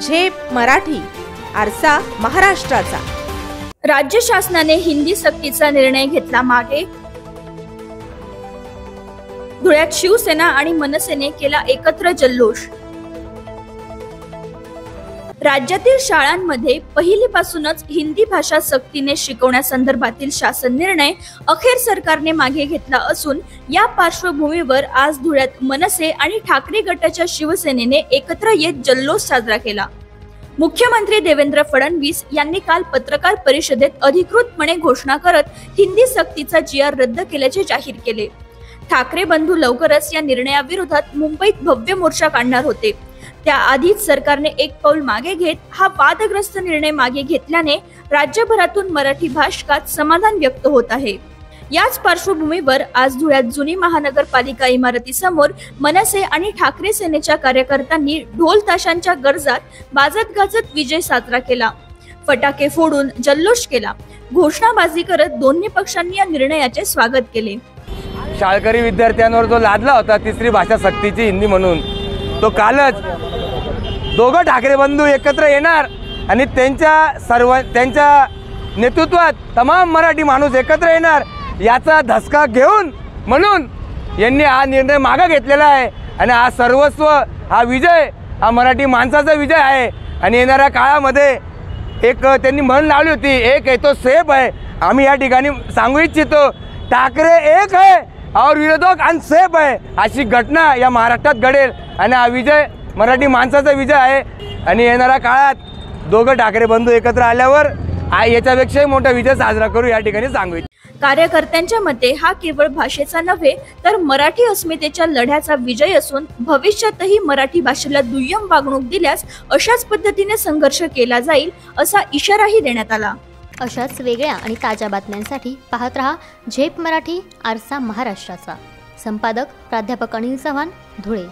झेप मराठी, आरसा महाराष्ट्राचा। राज्य शासनाने हिंदी सक्तीचा निर्णय घेतला मागे। धुळ्यात शिवसेना आणि मनसेने केला एकत्र जल्लोष। राज्यातील शाळांमध्ये पहिलीपासूनच हिंदी भाषा सक्तीने शिकवण्यासंदर्भातील शासन निर्णय अखेर सरकारने मागे घेतला असून या पार्श्वभूमीवर आज धुळ्यात मनसे आणि ठाकरे गटाच्या शिवसेनेने एकत्र येत जल्लोष साजरा केला। मुख्यमंत्री देवेंद्र फडणवीस यांनी काल पत्रकार परिषदेत अधिकृतपणे घोषणा करत हिंदी सक्तीचा GR रद्द केल्याचे जाहीर केले। ठाकरे बंधू लवकरच या निर्णयाविरोधात मुंबईत भव्य मोर्चा काढणार होते। त्याआधीच सरकारने एक पाऊल मागे घेत हा वादग्रस्त निर्णय मागे घेतल्याने राज्यभरातून मराठी भाषकात समाधान व्यक्त होत आहे। याच पार्श्वभूमीवर आज धुळ्यात जुनी महानगरपालिका इमारतीसमोर मनसे आणि ठाकरे सेनेच्या कार्यकर्त्यांनी ढोल ताशांच्या गजरात वाजत गाजत विजय साजरा केला। फटाके फोडून जल्लोष केला। घोषणाबाजी करत दोन्ही पक्षांनी या निर्णयाचे स्वागत केले। शाळकरी विद्यार्थ्यांवर जो लादला होता तिसरी भाषा सक्तीची हिंदी म्हणून, तो कालच दोघं ठाकरे बंधू एकत्र येणार आणि त्यांच्या नेतृत्वात तमाम मराठी माणूस एकत्र येणार याचा धसका घेऊन म्हणून यांनी हा निर्णय मागे घेतलेला आहे। आणि हा सर्वस्व, हा विजय हा मराठी माणसाचा विजय आहे। आणि येणाऱ्या काळामध्ये एक त्यांनी म्हण लावली होती, एक आहे तो सेफ आहे। आम्ही या ठिकाणी सांगू इच्छितो, ठाकरे एक है और विरोधक अनसेफ है, अशी घटना या महाराष्ट्रात घडेल। आणि हा विजय मराठी माणसाचा विजय आहे। आणि येणाऱ्या काळात दोघं ठाकरे बंधू एकत्र आल्यावर याच्यापेक्षाही मोठा विजय साजरा करू या ठिकाणी सांगू। कार्यकर्त्यांच्या मते हा केवळ भाषेचा नव्हे तर मराठी अस्मितेच्या लढ्याचा विजय असून भविष्यातही मराठी भाषेला दुय्यम वागणूक दिल्यास अशाच पद्धतीने संघर्ष केला जाईल असा इशाराही देण्यात आला। अशाच वेगळ्या आणि ताज्या बातम्यांसाठी पाहत रहा झेप मराठी, आरसा महाराष्ट्राचा। संपादक प्राध्यापक अनिल चव्हाण, धुळे।